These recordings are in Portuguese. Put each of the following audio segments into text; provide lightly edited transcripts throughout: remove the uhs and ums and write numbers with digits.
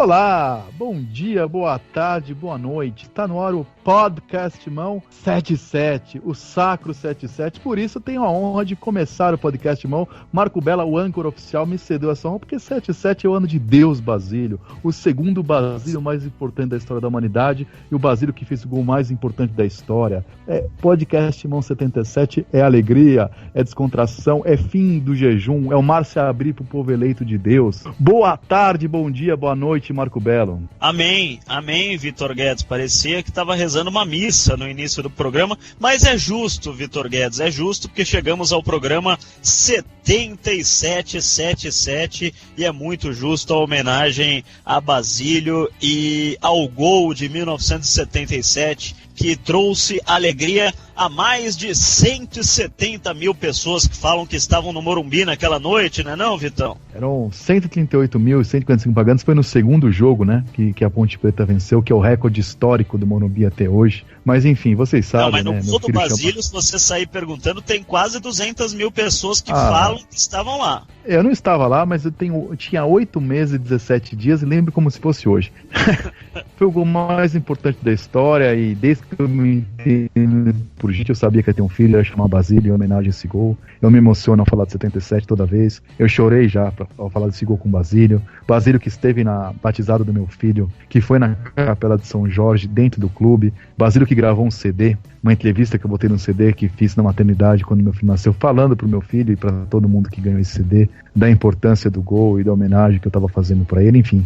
Olá, bom dia, boa tarde, boa noite. Tá no ar o Podcast Mão 77, o Sacro 77. Por isso tenho a honra de começar o Podcast Mão. Marco Bella, o âncora oficial, me cedeu essa honra porque 77 é o ano de Deus Basílio, o segundo Basílio mais importante da história da humanidade e o Basílio que fez o gol mais importante da história. Podcast Mão 77 é alegria, é descontração, é fim do jejum, é o mar se abrir pro povo eleito de Deus. Boa tarde, bom dia, boa noite, Marco Belo. Amém, amém, Vitor Guedes. Parecia que estava rezando uma missa no início do programa, mas é justo, Vitor Guedes, é justo porque chegamos ao programa 7777 e é muito justo a homenagem a Basílio e ao gol de 1977 que trouxe alegria a mais de 170 mil pessoas que falam que estavam no Morumbi naquela noite, né não, Vitão? Eram 138.145 pagantes, foi no segundo jogo, né, que a Ponte Preta venceu, que é o recorde histórico do Morumbi até hoje. Mas enfim, vocês sabem, mas no né? gol do Basílio, se você sair perguntando, tem quase 200 mil pessoas que falam que estavam lá. Eu não estava lá, mas eu tinha 8 meses e 17 dias e lembro como se fosse hoje. Foi o gol mais importante da história e desde que eu me entendo por gente, eu sabia que ia ter um filho, eu ia chamar Basílio em homenagem a esse gol. Eu me emociono ao falar de 77 toda vez. Eu chorei já ao falar desse gol com Basílio. Basílio que esteve na batizada do meu filho, que foi na Capela de São Jorge, dentro do clube. Basílio que gravou um CD, uma entrevista que eu botei no CD que fiz na maternidade quando meu filho nasceu, falando pro meu filho e para todo mundo que ganhou esse CD, da importância do gol e da homenagem que eu tava fazendo para ele, enfim.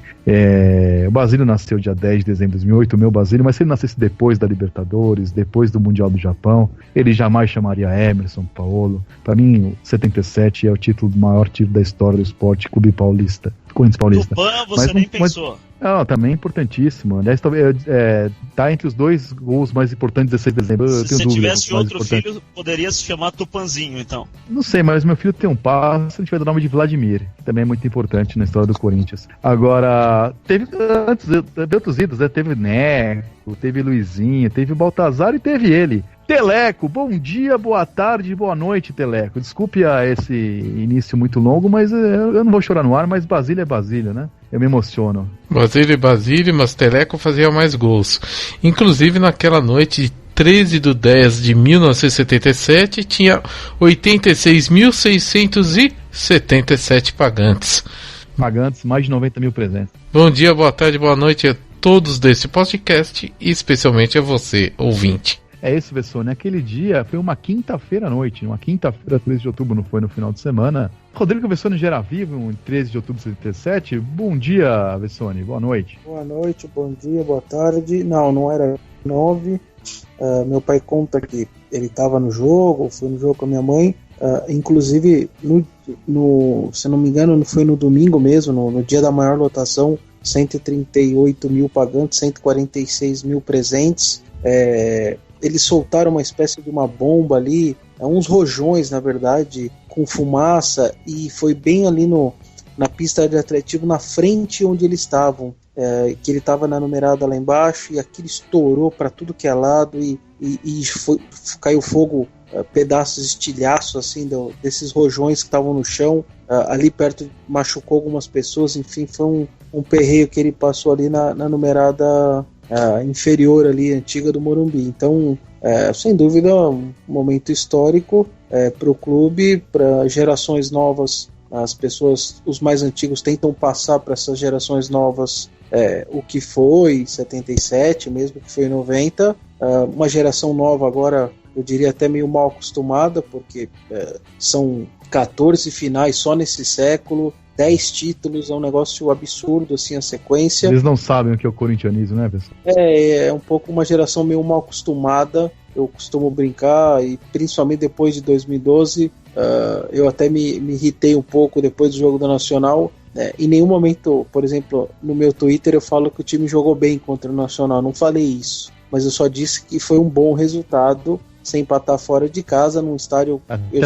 O Basílio nasceu dia 10 de dezembro de 2008, o meu Basílio, mas se ele nascesse depois da Libertadores, depois do Mundial do Japão, ele jamais chamaria Emerson, Paulo. Para mim, o 77 é o maior título da história do esporte, Clube Paulista, Corinthians Paulista. Tupan, você nem pensou. Também é importantíssimo. Aliás, tá entre os dois gols mais importantes de 16 de dezembro. Se você tivesse outro filho, poderia se chamar Tupanzinho, então. Não sei, mas meu filho tem um passo, a gente vai dar o nome de Vladimir, que também é muito importante na história do Corinthians. Agora, teve outros ídolos, né? Teve Neco, teve Luizinho, teve Baltazar e teve ele. Teleco, bom dia, boa tarde, boa noite, Teleco. Desculpe esse início muito longo, mas eu não vou chorar no ar, mas Basílio é Basílio, né? Eu me emociono. Basílio é Basílio, mas Teleco fazia mais gols. Inclusive naquela noite de 13 de 10 de 1977, tinha 86.677 pagantes. Pagantes, mais de 90 mil presentes. Bom dia, boa tarde, boa noite a todos desse podcast e especialmente a você, ouvinte. É isso, Vessone. Aquele dia foi uma quinta-feira à noite, uma quinta-feira, 13 de outubro, não foi no final de semana. Rodrigo Vessone já era vivo em 13 de outubro de 77. Bom dia, Vessone. Boa noite. Boa noite, bom dia, boa tarde. Não era 9. Meu pai conta que ele estava no jogo, foi no jogo com a minha mãe. Inclusive, se não me engano, foi no domingo mesmo, no dia da maior lotação, 138 mil pagantes, 146 mil presentes. Eles soltaram uma espécie de uma bomba ali, uns rojões, na verdade, com fumaça, e foi bem ali na pista de atletismo, na frente onde eles estavam, que ele estava na numerada lá embaixo, e aquilo estourou para tudo que é lado, e caiu fogo, pedaços, estilhaços assim, desses rojões que estavam no chão, ali perto machucou algumas pessoas, enfim, foi um perreio que ele passou ali na numerada inferior ali, antiga do Morumbi. Então, sem dúvida, um momento histórico para o clube, para gerações novas. As pessoas, os mais antigos, tentam passar para essas gerações novas o que foi 77, mesmo que foi 90. Uma geração nova agora, eu diria até meio mal acostumada, porque são 14 finais só nesse século, 10 títulos, é um negócio absurdo assim a sequência. Eles não sabem o que é o corintianismo, né, pessoal? É um pouco uma geração meio mal acostumada, eu costumo brincar, e principalmente depois de 2012, eu até me irritei um pouco depois do jogo do Nacional. Em nenhum momento, por exemplo, no meu Twitter eu falo que o time jogou bem contra o Nacional, não falei isso, mas eu só disse que foi um bom resultado, sem empatar fora de casa, num estádio. Eu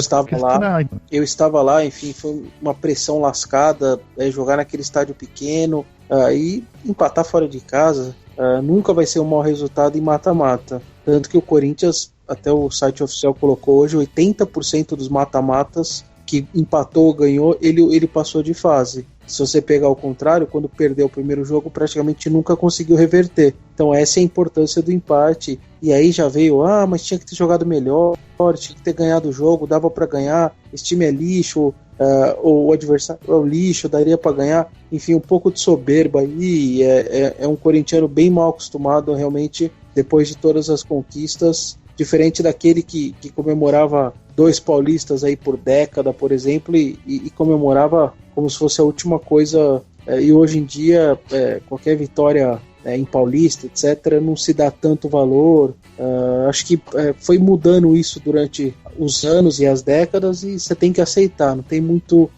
estava lá, enfim, foi uma pressão lascada, jogar naquele estádio pequeno, e empatar fora de casa nunca vai ser um mau resultado em mata-mata. Tanto que o Corinthians, até o site oficial colocou hoje, 80% dos mata-matas que empatou ou ganhou, ele passou de fase. Se você pegar o contrário, quando perdeu o primeiro jogo, praticamente nunca conseguiu reverter. Então essa é a importância do empate. E aí já veio, mas tinha que ter jogado melhor, tinha que ter ganhado o jogo, dava para ganhar, esse time é lixo, o adversário é o lixo, daria para ganhar. Enfim, um pouco de soberba aí. É um corintiano bem mal acostumado, realmente, depois de todas as conquistas, diferente daquele que comemorava 2 paulistas aí por década, por exemplo, e comemorava como se fosse a última coisa, e hoje em dia qualquer vitória em paulista, etc., não se dá tanto valor. Acho que foi mudando isso durante os anos e as décadas, e você tem que aceitar, não tem muito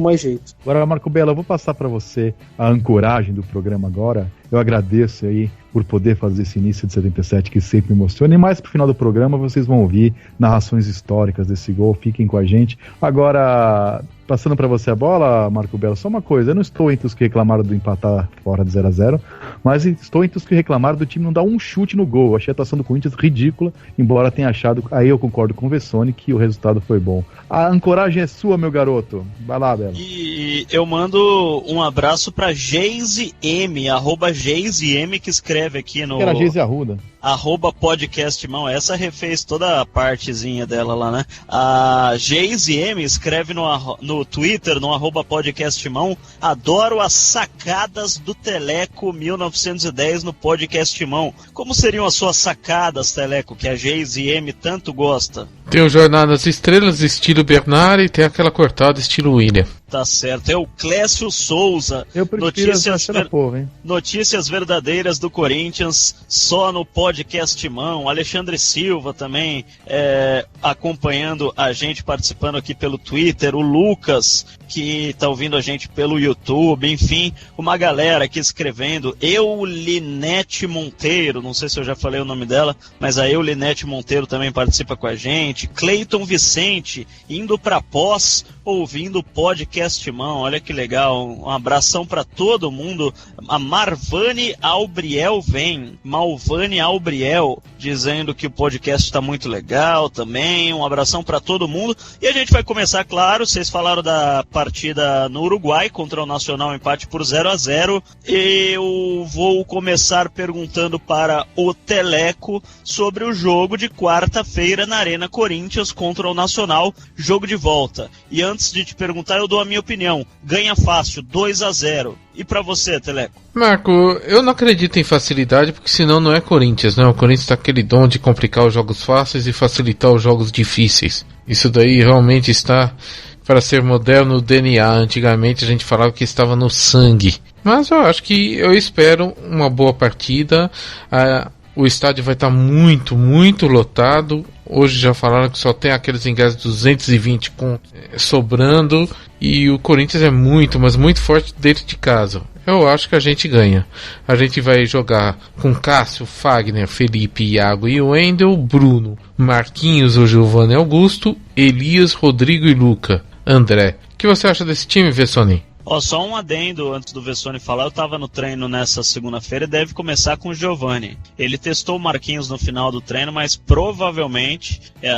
mais jeito. Agora, Marco Bella, eu vou passar para você a ancoragem do programa agora. Eu agradeço aí por poder fazer esse início de 77 que sempre me emociona. E mais pro final do programa vocês vão ouvir narrações históricas desse gol. Fiquem com a gente. Agora, passando para você a bola, Marco Bella, só uma coisa. Eu não estou entre os que reclamaram do empatar fora de 0-0, mas estou entre os que reclamaram do time não dar um chute no gol. Achei a atuação do Corinthians ridícula, embora tenha achado, aí eu concordo com o Vessone, que o resultado foi bom. A ancoragem é sua, meu garoto. Vai lá, Bella. E eu mando um abraço para Geise M, @Geise M, que escreve aqui no... Era Geise Arruda. @podcastmão, essa refez toda a partezinha dela lá, né? A Geise M escreve no Twitter, no @podcastmão: adoro as sacadas do Teleco 1910 no podcastmão. Como seriam as suas sacadas, Teleco, que a Geise M tanto gosta? Tem o Jornada das Estrelas, estilo Bernard, e tem aquela cortada, estilo William. Tá certo, é o Clécio Souza. Eu prefiro notícias verdadeiras do Corinthians, só no podcastmão. Alexandre Silva também acompanhando a gente, participando aqui pelo Twitter. O Lucas, que tá ouvindo a gente pelo YouTube. Enfim, uma galera aqui escrevendo. Eulinete Monteiro, não sei se eu já falei o nome dela, mas a Eulinete Monteiro também participa com a gente. Cleiton Vicente, indo pra pós, ouvindo o podcastmão. Olha que legal, um abração para todo mundo. A Malvane Albriel dizendo que o podcast está muito legal também. Um abração para todo mundo. E a gente vai começar, claro, vocês falaram da partida no Uruguai contra o Nacional, empate por 0-0. Eu vou começar perguntando para o Teleco sobre o jogo de quarta-feira na Arena Corinthians contra o Nacional, jogo de volta. E antes de te perguntar, eu dou a minha opinião. Ganha fácil, 2-0. E pra você, Teleco? Marco, eu não acredito em facilidade, porque senão não é Corinthians, né? O Corinthians tá aquele dom de complicar os jogos fáceis e facilitar os jogos difíceis. Isso daí realmente está para ser moderno no DNA. Antigamente a gente falava que estava no sangue. Mas eu espero uma boa partida. O estádio vai estar muito, muito lotado. Hoje já falaram que só tem aqueles ingressos 220 sobrando. E o Corinthians é muito, mas muito forte dentro de casa. Eu acho que a gente ganha. A gente vai jogar com Cássio, Fagner, Felipe, Iago e Wendel, Bruno, Marquinhos ou Giovanni Augusto, Elias, Rodrigo e Luca. André, o que você acha desse time, Vessone? Só um adendo antes do Vessone falar. Eu tava no treino nessa segunda-feira e deve começar com o Giovanni. Ele testou o Marquinhos no final do treino, mas provavelmente é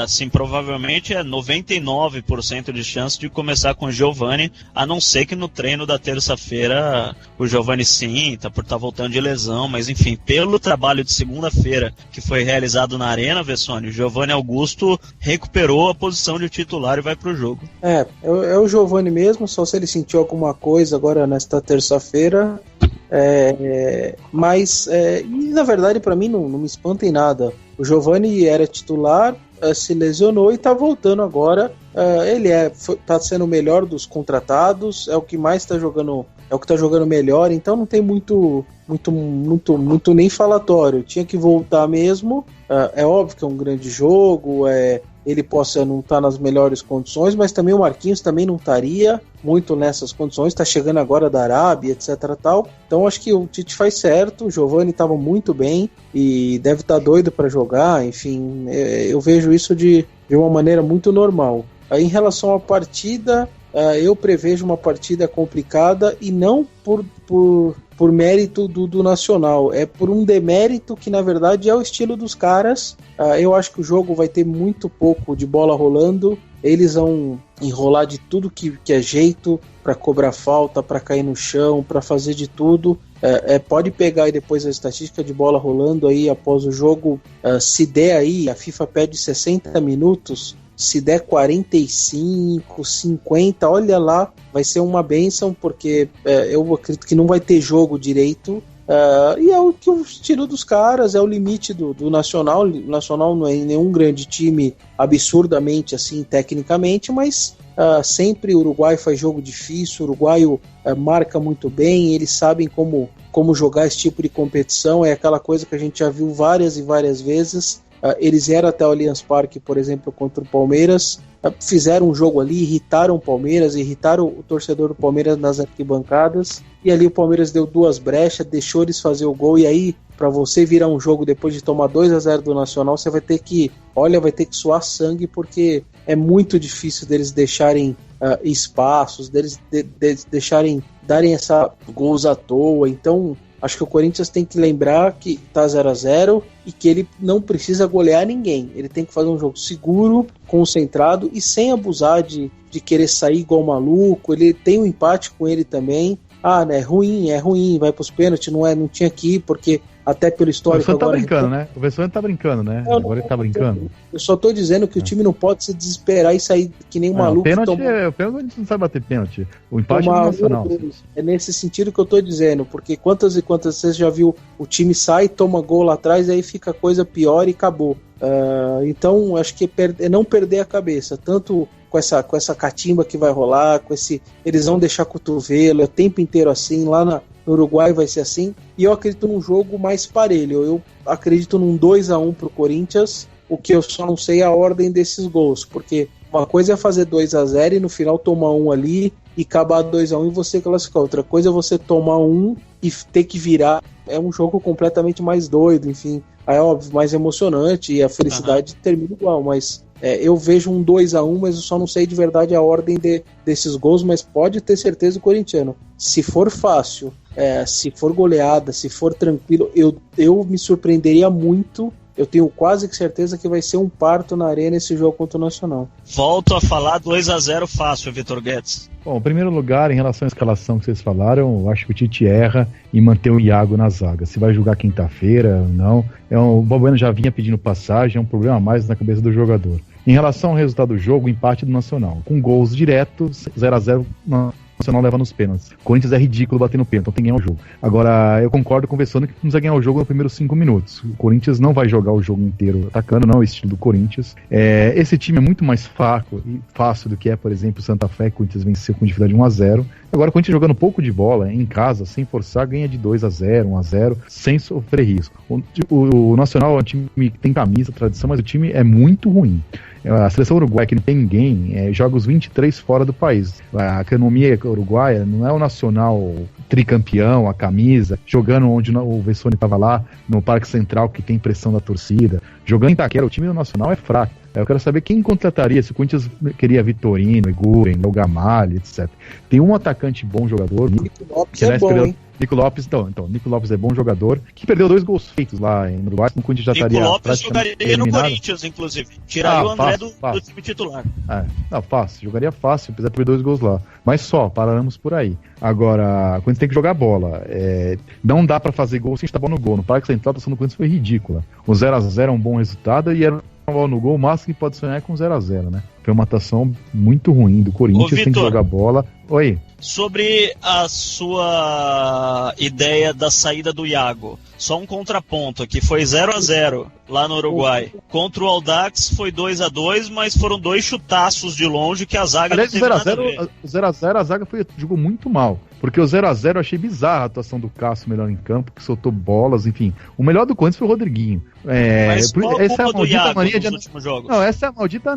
99% de chance de começar com o Giovanni, a não ser que no treino da terça-feira o Giovanni sinta por estar voltando de lesão, mas enfim, pelo trabalho de segunda-feira que foi realizado na Arena, Vessone, o Giovanni Augusto recuperou a posição de titular e vai pro jogo. É o Giovanni mesmo, só se ele sentiu alguma coisa agora nesta terça-feira, mas na verdade para mim não me espanta em nada. O Giovanni era titular, se lesionou e está voltando agora. Ele está sendo o melhor dos contratados, é o que mais está jogando, é o que está jogando melhor, então não tem muito nem falatório. Tinha que voltar mesmo. É óbvio que é um grande jogo, ele possa não estar nas melhores condições, mas também o Marquinhos também não estaria muito nessas condições, está chegando agora da Arábia, etc. tal. Então acho que o Tite faz certo. O Giovanni estava muito bem e deve estar doido para jogar. Enfim, eu vejo isso de uma maneira muito normal. Em relação à partida, eu prevejo uma partida complicada e não por mérito do Nacional, é por um demérito que na verdade é o estilo dos caras. Eu acho que o jogo vai ter muito pouco de bola rolando, eles vão enrolar de tudo que é jeito para cobrar falta, para cair no chão, para fazer de tudo. Pode pegar aí depois a estatística de bola rolando aí após o jogo, se der aí, a FIFA pede 60 minutos, se der 45, 50, olha lá, vai ser uma bênção, porque eu acredito que não vai ter jogo direito, e é o que o estilo dos caras, é o limite do Nacional. O Nacional não é nenhum grande time absurdamente assim tecnicamente, mas sempre o Uruguai faz jogo difícil, o uruguaio marca muito bem, eles sabem como jogar esse tipo de competição, é aquela coisa que a gente já viu várias e várias vezes. Eles eram até o Allianz Parque, por exemplo, contra o Palmeiras, fizeram um jogo ali, irritaram o Palmeiras, irritaram o torcedor do Palmeiras nas arquibancadas, e ali o Palmeiras deu 2 brechas, deixou eles fazer o gol, e aí, para você virar um jogo depois de tomar 2-0 do Nacional, você vai ter que suar sangue, porque é muito difícil deles deixarem espaços, deles deixarem, darem gols à toa. Então acho que o Corinthians tem que lembrar que tá 0-0 e que ele não precisa golear ninguém. Ele tem que fazer um jogo seguro, concentrado e sem abusar de querer sair igual maluco. Ele tem um empate com ele também. Né, é ruim, vai pros pênaltis, não tinha que ir, porque até pelo histórico... O Vessone tá brincando, né? O Vessone tá brincando, né? Agora ele tá brincando. Eu só tô dizendo que o time não pode se desesperar e sair que nem um maluco. O pênalti a gente não sabe bater pênalti. O empate é nacional. É nesse sentido que eu tô dizendo, porque quantas e quantas vezes já viu o time sai, toma gol lá atrás, e aí fica a coisa pior e acabou. Então acho que é não perder a cabeça, tanto com essa catimba que vai rolar, eles vão deixar cotovelo, é o tempo inteiro assim, lá no Uruguai vai ser assim, e eu acredito num jogo mais parelho, eu acredito num 2-1 pro Corinthians, o que eu só não sei a ordem desses gols, porque uma coisa é fazer 2-0 e no final tomar um ali e acabar 2-1 e você classificar, outra coisa é você tomar um e ter que virar, é um jogo completamente mais doido, enfim, é óbvio, mais emocionante e a felicidade termina igual, mas eu vejo um 2-1, mas eu só não sei de verdade a ordem desses gols, mas pode ter certeza o corintiano. Se for fácil, se for goleada, se for tranquilo, eu me surpreenderia muito. Eu tenho quase que certeza que vai ser um parto na arena esse jogo contra o Nacional. Volto a falar 2-0 fácil, Vitor Guedes. Bom, em primeiro lugar, em relação à escalação que vocês falaram, eu acho que o Tite erra em manter o Iago na zaga. Se vai jogar quinta-feira ou não, o Balbuena já vinha pedindo passagem, é um problema a mais na cabeça do jogador. Em relação ao resultado do jogo, o empate do Nacional. Com gols diretos, 0-0, o Nacional leva nos pênaltis. O Corinthians é ridículo batendo pênalti, então tem que ganhar o jogo. Agora, eu concordo com o Vessone que precisa ganhar o jogo nos primeiros 5 minutos. O Corinthians não vai jogar o jogo inteiro atacando, não é o estilo do Corinthians. Esse time é muito mais fraco e fácil do que é, por exemplo, o Santa Fé, que o Corinthians venceu com dificuldade 1-0. Agora, o Corinthians jogando pouco de bola, em casa, sem forçar, ganha de 2-0, 1-0, sem sofrer risco. O Nacional é um time que tem camisa, tradição, mas o time é muito ruim. A seleção uruguaia, que não tem ninguém, joga os 23 fora do país. A economia uruguaia não é o Nacional tricampeão, a camisa, jogando onde o Vessone estava lá, no Parque Central, que tem pressão da torcida. Jogando em Itaquera, o time do Nacional é fraco. Eu quero saber quem contrataria, se o Corinthians queria Vitorino, Iguren, El Gamalho, etc. Tem um atacante bom jogador. Nico Lopes é bom, hein? Nico Lopes, Nico Lopes é bom jogador, que perdeu 2 gols feitos lá no Uruguai, no Corinthians já estaria Nico Lopes jogaria no Corinthians, inclusive. Tiraria o André do time titular. Fácil, jogaria fácil, apesar de perder 2 gols lá. Mas paramos por aí. Agora, o Corinthians tem que jogar bola. Não dá pra fazer gol sem estar bom no gol. No Parque Central, a atuação do Corinthians foi ridícula. O 0-0 é um bom resultado e era no gol, o máximo que pode sonhar é com 0-0, né? Foi uma atuação muito ruim do Corinthians, Victor, tem que jogar bola. Oi. Sobre a sua ideia da saída do Iago, só um contraponto aqui, foi 0-0 lá no Uruguai. Contra o Audax foi 2-2, mas foram 2 chutaços de longe que a zaga não teve nada a ver. O 0-0 a zaga jogou muito mal, porque o 0-0 eu achei bizarra a atuação do Cássio melhor em campo, que soltou bolas, enfim. O melhor do Corinthians foi o Rodriguinho. Mas qual a culpa do Iago nos últimos jogos? Não, essa é a maldita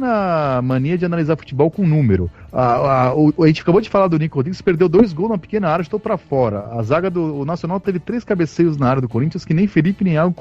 mania de analisar futebol com número. A gente acabou de falar do Nico Rodrigues, perdeu 2 gols na pequena área, estou pra fora. A zaga do Nacional teve 3 cabeceios na área do Corinthians que nem Felipe nem Iago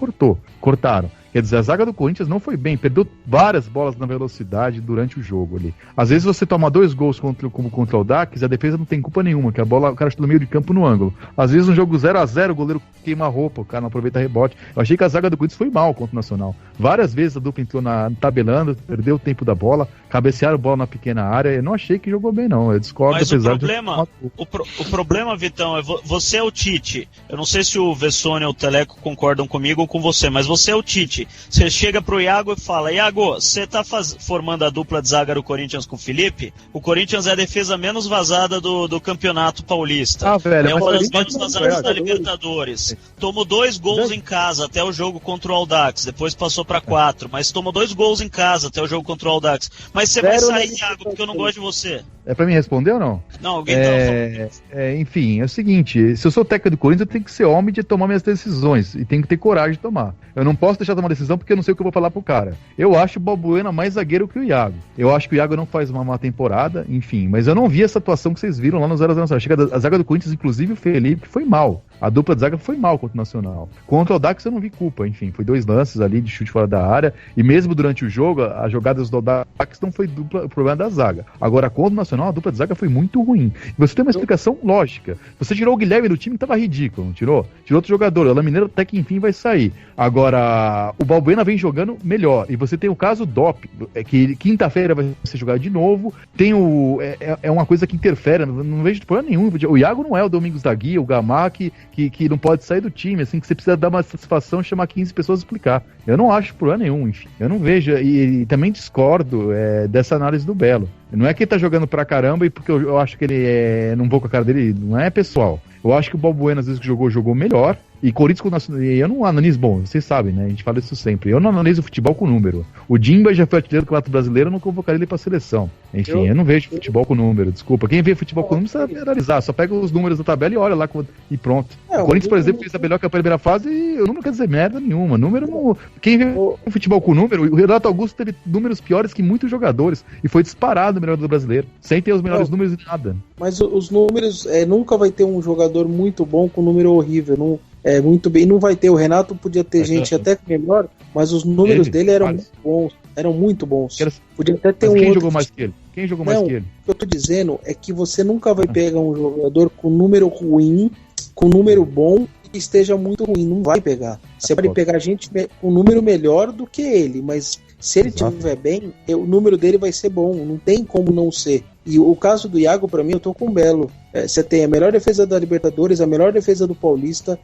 cortaram. Quer dizer, a zaga do Corinthians não foi bem, perdeu várias bolas na velocidade durante o jogo ali. Às vezes você toma 2 gols como contra o Audax, a defesa não tem culpa nenhuma, que a bola, o cara está no meio de campo no ângulo. Às vezes no jogo 0-0 o goleiro queima a roupa, o cara não aproveita rebote. Eu achei que a zaga do Corinthians foi mal contra o Nacional. Várias vezes a dupla entrou tabelando, perdeu o tempo da bola, cabecearam a bola na pequena área. Eu não achei que jogou bem, não. Eu discordo. Mas o problema, Vitão, é você é o Tite. Eu não sei se o Vessone ou o Teleco concordam comigo ou com você, mas você é o Tite. Você chega pro Iago e fala: Iago, você tá formando a dupla de zaga do Corinthians com o Felipe? O Corinthians é a defesa menos vazada do Campeonato Paulista. Velho, é uma das menos vazadas da Libertadores. Tomou 2 gols em casa até o jogo contra o Audax. Depois passou pra 4, mas tomou 2 gols em casa até o jogo contra o Audax. Mas você vai sair, Iago, porque eu não gosto de você. É pra mim responder ou não? Não, alguém tava falando. Enfim, é o seguinte, se eu sou técnico do Corinthians, eu tenho que ser homem de tomar minhas decisões, e tenho que ter coragem de tomar. Eu não posso deixar de tomar decisão porque eu não sei o que eu vou falar pro cara. Eu acho o Balbuena mais zagueiro que o Iago. Eu acho que o Iago não faz uma má temporada, enfim, mas eu não vi essa atuação que vocês viram lá no 0-0. Chega a zaga do Corinthians, inclusive o Felipe, foi mal. A dupla de zaga foi mal contra o Nacional. Contra o Audax eu não vi culpa, enfim, foi 2 lances ali de chute fora da área, e mesmo durante o jogo, as jogadas do Audax não foi o problema da zaga. Agora, contra o Nacional, a dupla de zaga foi muito ruim. E você tem uma explicação lógica. Você tirou o Guilherme do time, tava ridículo, não tirou? Tirou outro jogador, o Mineiro até que enfim vai sair. Agora, o Balbuena vem jogando melhor, e você tem o caso Dop, que quinta-feira vai ser jogado de novo, tem é uma coisa que interfere, não vejo problema nenhum. O Iago não é o Domingos da Guia, o Gamá, que não pode sair do time, assim, que você precisa dar uma satisfação e chamar 15 pessoas e explicar. Eu não acho problema nenhum, enfim. Eu não vejo, e também discordo dessa análise do Belo. Não é que ele tá jogando pra caramba e porque eu acho que ele não vou com a cara dele, não é pessoal. Eu acho que o Balbuena, às vezes que jogou melhor. E Corinthians com o Nacional, eu não analiso, bom, vocês sabem, né? A gente fala isso sempre. Eu não analiso futebol com número. O Dimba já foi artilheiro do Campeonato Brasileiro, eu não convocaria ele pra seleção. Enfim, eu não vejo futebol com número, desculpa. Quem vê futebol com número precisa analisar. Só pega os números da tabela e olha lá e pronto. O Corinthians, por exemplo, fez a melhor campanha da primeira fase e o número não quer dizer merda nenhuma. Número não. Quem vê futebol com número, o Renato Augusto teve números piores que muitos jogadores e foi disparado o melhor do brasileiro, sem ter os melhores números de nada. Mas os números, nunca vai ter um jogador muito bom com número horrível. Não. Muito bem, não vai ter. O Renato podia ter gente até melhor, mas os números dele eram muito bons. Podia até ter quem jogou mais que ele? Quem jogou mais que ele? O que eu tô dizendo é que você nunca vai pegar um jogador com número ruim, com número bom e esteja muito ruim. Não vai pegar. Você pode pegar gente com número melhor do que ele, mas se ele estiver bem, o número dele vai ser bom. Não tem como não ser. E o caso do Iago, pra mim, eu tô com o Belo. Você tem a melhor defesa da Libertadores, a melhor defesa do Paulista.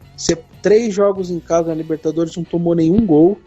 3 jogos em casa na Libertadores, não tomou nenhum gol.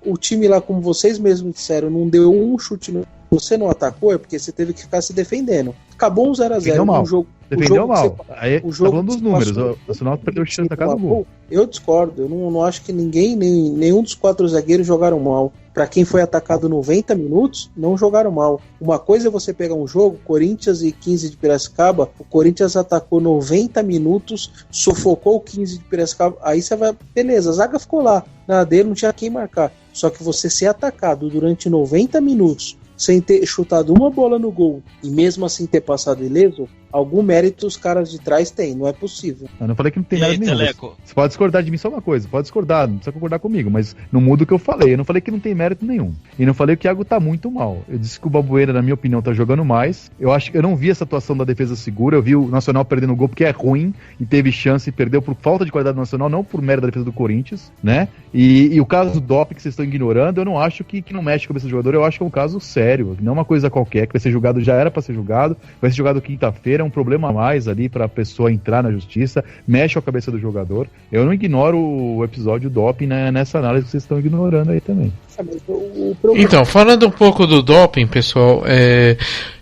O time lá, como vocês mesmos disseram, não deu um chute. Você não atacou, é porque você teve que ficar se defendendo. Acabou um 0-0 um jogo. Defendeu mal. Aí tá falando dos números. O Nacional perdeu o chance da casa do gol. Eu discordo. Eu não acho que nenhum dos 4 zagueiros jogaram mal. Pra quem foi atacado 90 minutos, não jogaram mal. Uma coisa é você pegar um jogo, Corinthians e 15 de Piracicaba, o Corinthians atacou 90 minutos, sufocou o 15 de Piracicaba, aí você vai, beleza, a zaga ficou lá, nada dele, não tinha quem marcar. Só que você ser atacado durante 90 minutos, sem ter chutado uma bola no gol, e mesmo assim ter passado ileso, algum mérito os caras de trás têm, não é possível. Eu não falei que não tem mérito nenhum. Você pode discordar de mim só uma coisa, pode discordar, não precisa concordar comigo, mas não muda o que eu falei. Eu não falei que não tem mérito nenhum. E não falei que o Iago tá muito mal. Eu disse que o Balbuena, na minha opinião, tá jogando mais. Eu acho que eu não vi essa atuação da defesa segura, eu vi o Nacional perdendo o gol porque é ruim e teve chance e perdeu por falta de qualidade do Nacional, não por mérito da defesa do Corinthians, né? E o caso do Dop que vocês estão ignorando, eu não acho que não mexe com esse jogador, eu acho que é um caso sério, não é uma coisa qualquer, que vai ser julgado, já era pra ser julgado, vai ser julgado quinta-feira, é um problema a mais ali pra pessoa entrar na justiça, mexe com a cabeça do jogador. Eu não ignoro o episódio doping, né, nessa análise que vocês estão ignorando aí também. Então, falando um pouco do doping, pessoal,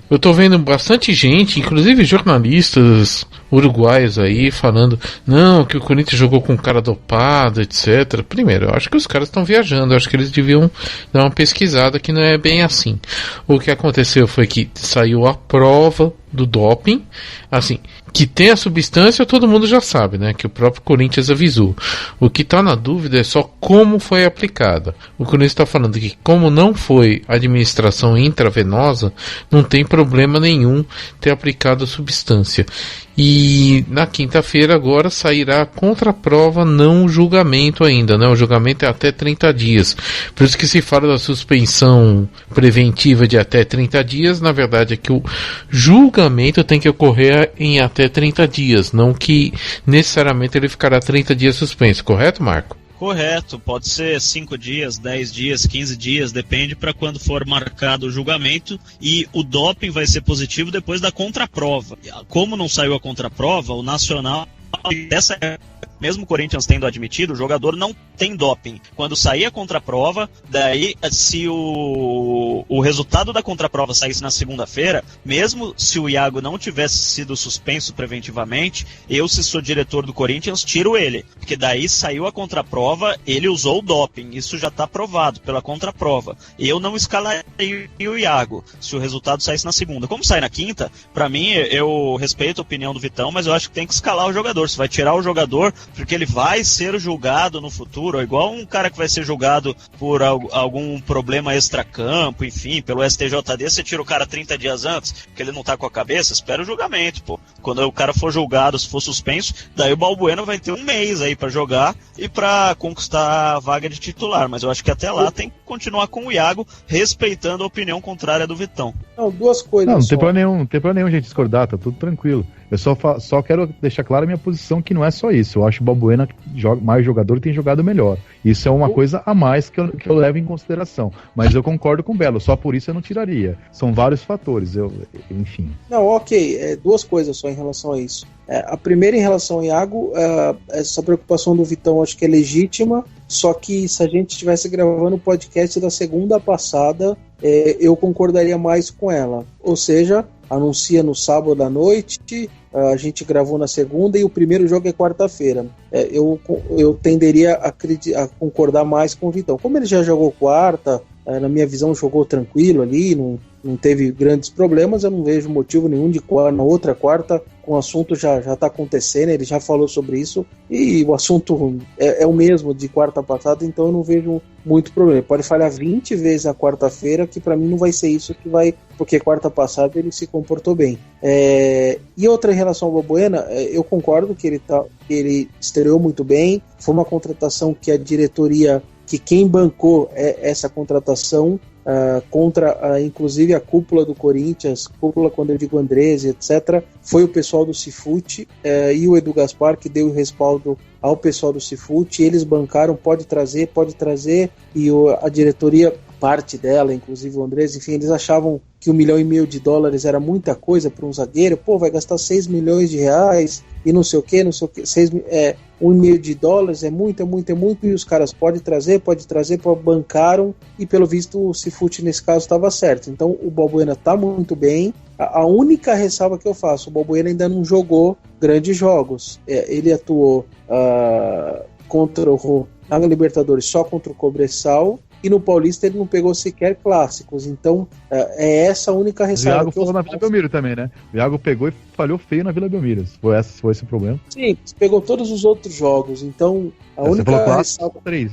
eu tô vendo bastante gente, inclusive jornalistas uruguaios aí, falando não, que o Corinthians jogou com cara dopado, etc. Primeiro, eu acho que os caras estão viajando, eu acho que eles deviam dar uma pesquisada, que não é bem assim. O que aconteceu foi que saiu a prova do doping, assim, que tem a substância todo mundo já sabe, né, que o próprio Corinthians avisou. O que está na dúvida é só como foi aplicada. O Corinthians está falando que como não foi administração intravenosa, não tem problema nenhum ter aplicado a substância. E E na quinta-feira agora sairá a contraprova, não o julgamento ainda, né? O julgamento é até 30 dias. Por isso que se fala da suspensão preventiva de até 30 dias, na verdade é que o julgamento tem que ocorrer em até 30 dias, não que necessariamente ele ficará 30 dias suspenso, correto, Marco? Correto, pode ser 5 dias, 10 dias, 15 dias, depende para quando for marcado o julgamento, e o doping vai ser positivo depois da contraprova. Como não saiu a contraprova, o Nacional, dessa mesmo o Corinthians tendo admitido, o jogador não tem doping. Quando sair a contraprova, daí se o resultado da contraprova saísse na segunda-feira, mesmo se o Iago não tivesse sido suspenso preventivamente, eu, se sou diretor do Corinthians, tiro ele. Porque daí saiu a contraprova, ele usou o doping. Isso já está provado pela contraprova. Eu não escalaria o Iago se o resultado saísse na segunda. Como sai na quinta, para mim, eu respeito a opinião do Vitão, mas eu acho que tem que escalar o jogador. Se vai tirar o jogador porque ele vai ser julgado no futuro, igual um cara que vai ser julgado por algum problema extracampo, enfim, pelo STJD, você tira o cara 30 dias antes, porque ele não tá com a cabeça, espera o julgamento, pô. Quando o cara for julgado, se for suspenso, daí o Balbuena vai ter um mês aí pra jogar e pra conquistar a vaga de titular, mas eu acho que até lá tem que continuar com o Iago, respeitando a opinião contrária do Vitão. Não, duas coisas. Não tem problema nenhum, gente, discordar, tá tudo tranquilo. Eu só quero deixar clara a minha posição, que não é só isso. Eu acho que o Balbuena mais jogador tem jogado melhor. Isso é uma coisa a mais que eu levo em consideração. Mas eu concordo com o Belo, só por isso eu não tiraria. São vários fatores, enfim. Não, ok, duas coisas só em relação a isso. A primeira, em relação ao Iago, essa preocupação do Vitão acho que é legítima, só que se a gente estivesse gravando o podcast da segunda passada, eu concordaria mais com ela. Ou seja, anuncia no sábado à noite, a gente gravou na segunda e o primeiro jogo é quarta-feira. Eu tenderia a concordar mais com o Vitão. Como ele já jogou quarta, na minha visão jogou tranquilo ali, não teve grandes problemas, eu não vejo motivo nenhum de na outra quarta, com o assunto já está acontecendo, ele já falou sobre isso, e o assunto é o mesmo de quarta passada, então eu não vejo muito problema. Pode falhar 20 vezes a quarta-feira, que para mim não vai ser isso que vai, porque quarta passada ele se comportou bem. E outra, em relação ao Balbuena, eu concordo que ele estreou muito bem, foi uma contratação que a diretoria, que quem bancou essa contratação, contra inclusive a cúpula do Corinthians, cúpula quando eu digo Andrés, etc., foi o pessoal do Cifute e o Edu Gaspar, que deu o respaldo ao pessoal do Cifute. Eles bancaram, pode trazer, e a diretoria, parte dela, inclusive o Andrés, enfim, eles achavam que $1,5 milhão era muita coisa para um zagueiro. Pô, vai gastar R$6 milhões e não sei o que, $1,5 milhão é muito, e os caras pode trazer, bancaram, e pelo visto o Cifute nesse caso estava certo. Então o Balbuena está muito bem. A única ressalva que eu faço, o Balbuena ainda não jogou grandes jogos. Ele atuou na Libertadores só contra o Cobressal, e no Paulista ele não pegou sequer clássicos. Então é essa a única ressalva. O Iago falou na Vila Belmiro também, né? O Iago pegou e falhou feio na Vila Belmiro. Foi esse o problema? Sim, pegou todos os outros jogos. Então a única ressalva, 3.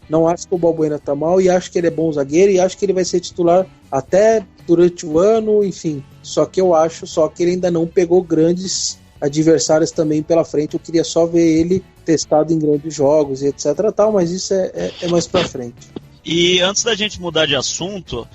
Não acho que o Balbuena tá mal, e acho que ele é bom zagueiro, e acho que ele vai ser titular até durante o ano, enfim. Só que eu acho que ele ainda não pegou grandes adversários também pela frente. Eu queria só ver ele testado em grandes jogos e etc, tal, mas isso é mais pra frente. E antes da gente mudar de assunto,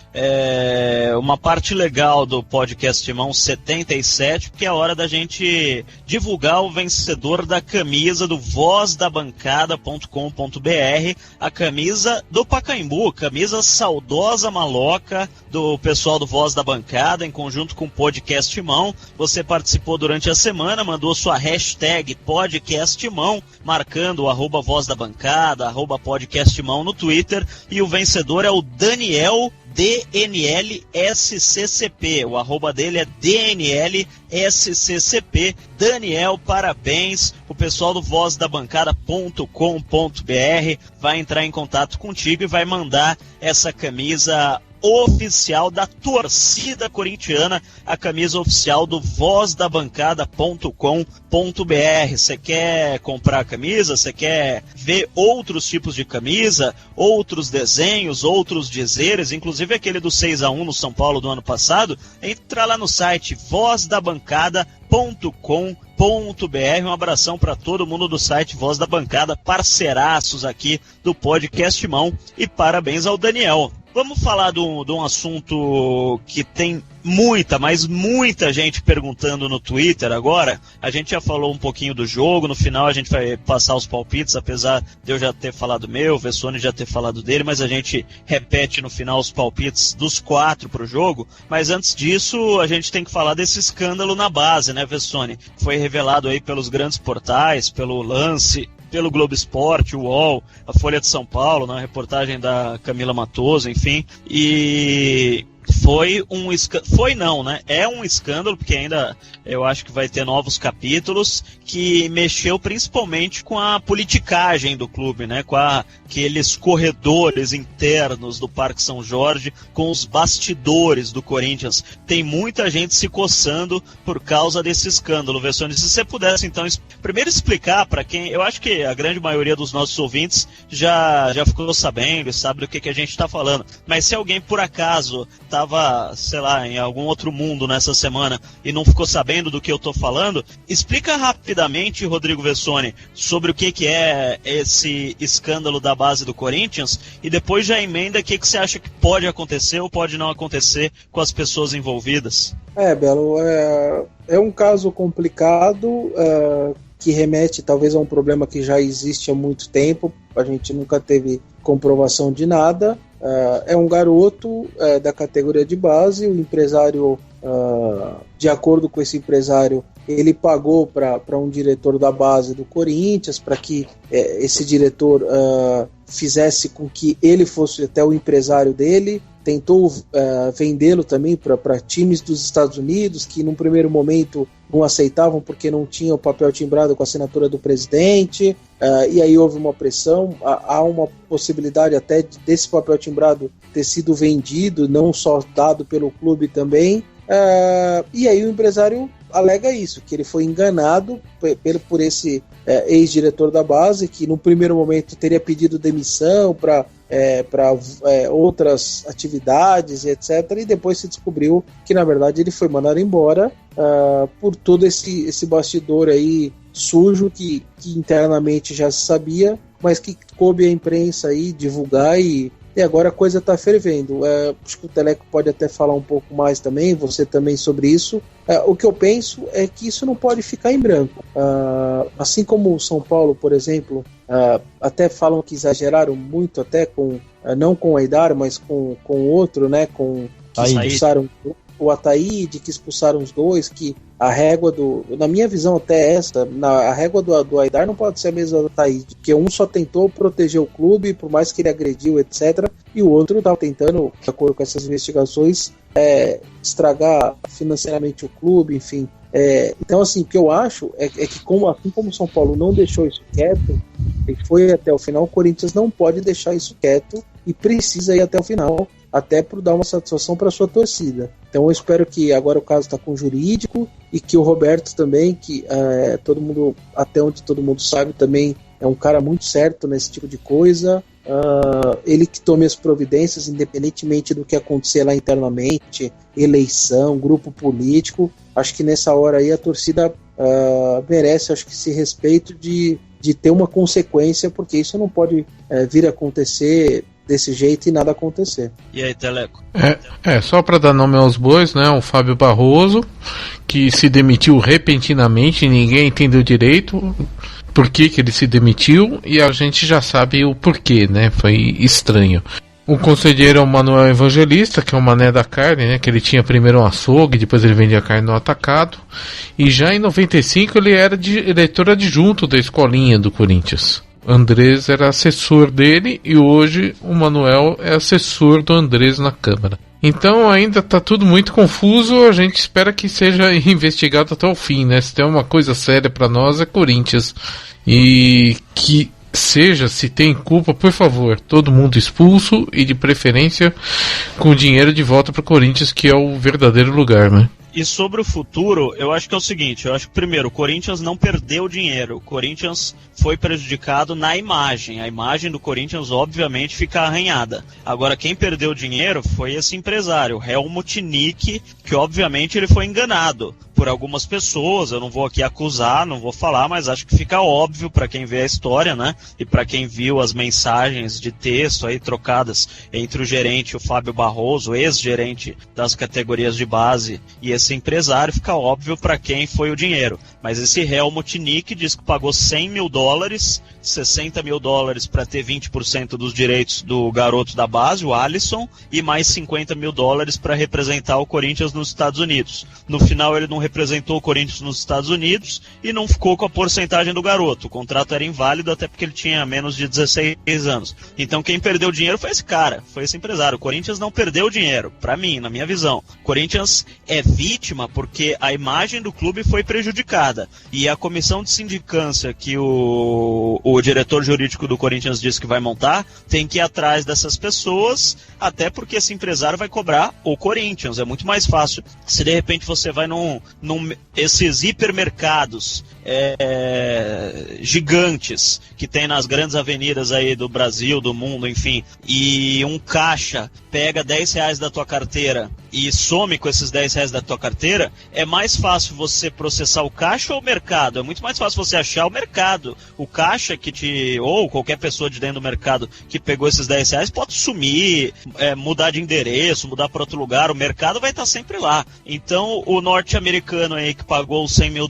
uma parte legal do podcast Mão 77, porque é a hora da gente divulgar o vencedor da camisa do vozdabancada.com.br, a camisa do Pacaembu, camisa saudosa maloca do pessoal do Voz da Bancada, em conjunto com o Podcast Mão. Você participou durante a semana, mandou sua hashtag podcastmão, marcando o @Voz da Bancada, @podcastmão no Twitter, e o vencedor é o Daniel DNLSCCP, o arroba dele é DNLSCCP. Daniel, parabéns. O pessoal do vozdabancada.com.br vai entrar em contato contigo e vai mandar essa camisa oficial da torcida corintiana, a camisa oficial do vozdabancada.com.br. Você quer comprar a camisa? Você quer ver outros tipos de camisa, outros desenhos, outros dizeres, inclusive aquele do 6-1 no São Paulo do ano passado? Entra lá no site vozdabancada.com.br. Um abração para todo mundo do site Voz da Bancada, parceiraços aqui do Podcast Mão, e parabéns ao Daniel. Vamos falar de um assunto que tem mas muita gente perguntando no Twitter agora. A gente já falou um pouquinho do jogo, no final a gente vai passar os palpites, apesar de eu já ter falado meu, o Vessone já ter falado dele, mas a gente repete no final os palpites dos 4 pro jogo. Mas antes disso, a gente tem que falar desse escândalo na base, né, Vessone? Foi revelado aí pelos grandes portais, pelo Lance, pelo Globo Esporte, o UOL, a Folha de São Paulo, na reportagem da Camila Matoso, enfim, e é um escândalo, porque ainda eu acho que vai ter novos capítulos, que mexeu principalmente com a politicagem do clube, né, com aqueles corredores internos do Parque São Jorge, com os bastidores do Corinthians. Tem muita gente se coçando por causa desse escândalo, Vessone. Se você pudesse, então, primeiro explicar para quem, eu acho que a grande maioria dos nossos ouvintes já ficou sabendo e sabe do que a gente está falando, mas se alguém por acaso estava, sei lá, em algum outro mundo nessa semana e não ficou sabendo do que eu estou falando, explica rapidamente, Rodrigo Vessone, sobre o que é esse escândalo da base do Corinthians, e depois já emenda o que você acha que pode acontecer ou pode não acontecer com as pessoas envolvidas. Belo, é um caso complicado, que remete talvez a um problema que já existe há muito tempo, a gente nunca teve comprovação de nada. É um garoto da categoria de base, o empresário, de acordo com esse empresário, ele pagou para um diretor da base do Corinthians, para que esse diretor fizesse com que ele fosse até o empresário dele, tentou vendê-lo também para times dos Estados Unidos, que num primeiro momento não aceitavam porque não tinha o papel timbrado com a assinatura do presidente, e aí houve uma pressão. Há uma possibilidade até desse papel timbrado ter sido vendido, não só dado pelo clube também, e aí o empresário alega isso, que ele foi enganado por esse ex-diretor da base, que no primeiro momento teria pedido demissão para outras atividades, etc. E depois se descobriu que, na verdade, ele foi mandado embora por todo esse bastidor aí sujo que internamente já se sabia, mas que coube à imprensa aí divulgar, e agora a coisa está fervendo. Acho que o Teleco pode até falar um pouco mais também, você também, sobre isso. O que eu penso é que isso não pode ficar em branco. Assim como o São Paulo, por exemplo, até falam que exageraram muito, até não com o Aidar, mas com outro, né, que expulsaram o Ataíde, que expulsaram os dois, que a régua na minha visão até a régua do Aidar não pode ser a mesma do Ataíde, porque um só tentou proteger o clube, por mais que ele agrediu, etc., e o outro estava tentando, de acordo com essas investigações, estragar financeiramente o clube, enfim. Então, assim, o que eu acho é que assim como o São Paulo não deixou isso quieto e foi até o final, o Corinthians não pode deixar isso quieto e precisa ir até o final, até para dar uma satisfação para a sua torcida. Então eu espero que agora o caso está com o jurídico, e que o Roberto também, que todo mundo, até onde todo mundo sabe, também é um cara muito certo nesse tipo de coisa. Ele que tome as providências, independentemente do que acontecer lá internamente, eleição, grupo político. Acho que nessa hora aí a torcida merece, acho que, esse respeito de ter uma consequência, porque isso não pode vir a acontecer desse jeito e nada acontecer. E aí, Teleco? Só para dar nome aos bois, né? O Fábio Barroso, que se demitiu repentinamente, ninguém entendeu direito por que ele se demitiu, e a gente já sabe o porquê, né? Foi estranho. O conselheiro é o Manuel Evangelista, que é o mané da carne, né? Que ele tinha primeiro um açougue, depois ele vendia carne no atacado. E já em 95 ele era diretor adjunto da escolinha do Corinthians. Andrés era assessor dele, e hoje o Manuel é assessor do Andrés na Câmara. Então ainda está tudo muito confuso. A gente espera que seja investigado até o fim, né? Se tem uma coisa séria para nós, é Corinthians, e que seja, se tem culpa, por favor, todo mundo expulso e de preferência com o dinheiro de volta para o Corinthians, que é o verdadeiro lugar, né? E sobre o futuro, eu acho que é o seguinte, eu acho que primeiro, o Corinthians não perdeu dinheiro, o Corinthians foi prejudicado na imagem, a imagem do Corinthians obviamente fica arranhada. Agora quem perdeu dinheiro foi esse empresário, Helmut Nick, que obviamente ele foi enganado por algumas pessoas, eu não vou aqui acusar, não vou falar, mas acho que fica óbvio para quem vê a história, né, e para quem viu as mensagens de texto aí trocadas entre o gerente, o Fábio Barroso, ex-gerente das categorias de base, e esse empresário, fica óbvio para quem foi o dinheiro. Mas esse Helmut Nick diz que pagou $100 mil, $60 mil para ter 20% dos direitos do garoto da base, o Alisson, e mais $50 mil para representar o Corinthians nos Estados Unidos. No final ele não representou o Corinthians nos Estados Unidos e não ficou com a porcentagem do garoto. O contrato era inválido até porque ele tinha menos de 16 anos. Então quem perdeu dinheiro foi esse cara, foi esse empresário. O Corinthians não perdeu dinheiro, para mim, na minha visão. O Corinthians é vítima porque a imagem do clube foi prejudicada. E a comissão de sindicância que o diretor jurídico do Corinthians disse que vai montar tem que ir atrás dessas pessoas, até porque esse empresário vai cobrar o Corinthians. É muito mais fácil se de repente você vai esses hipermercados gigantes que tem nas grandes avenidas aí do Brasil, do mundo, enfim, e um caixa pega R$10 da tua carteira e some com esses R$10 da tua carteira, é mais fácil você processar o caixa ou o mercado? É muito mais fácil você achar o mercado. O caixa ou qualquer pessoa de dentro do mercado que pegou esses R$10 pode sumir, mudar de endereço, mudar para outro lugar, o mercado vai estar sempre lá. Então o norte-americano aí que pagou os $100 mil,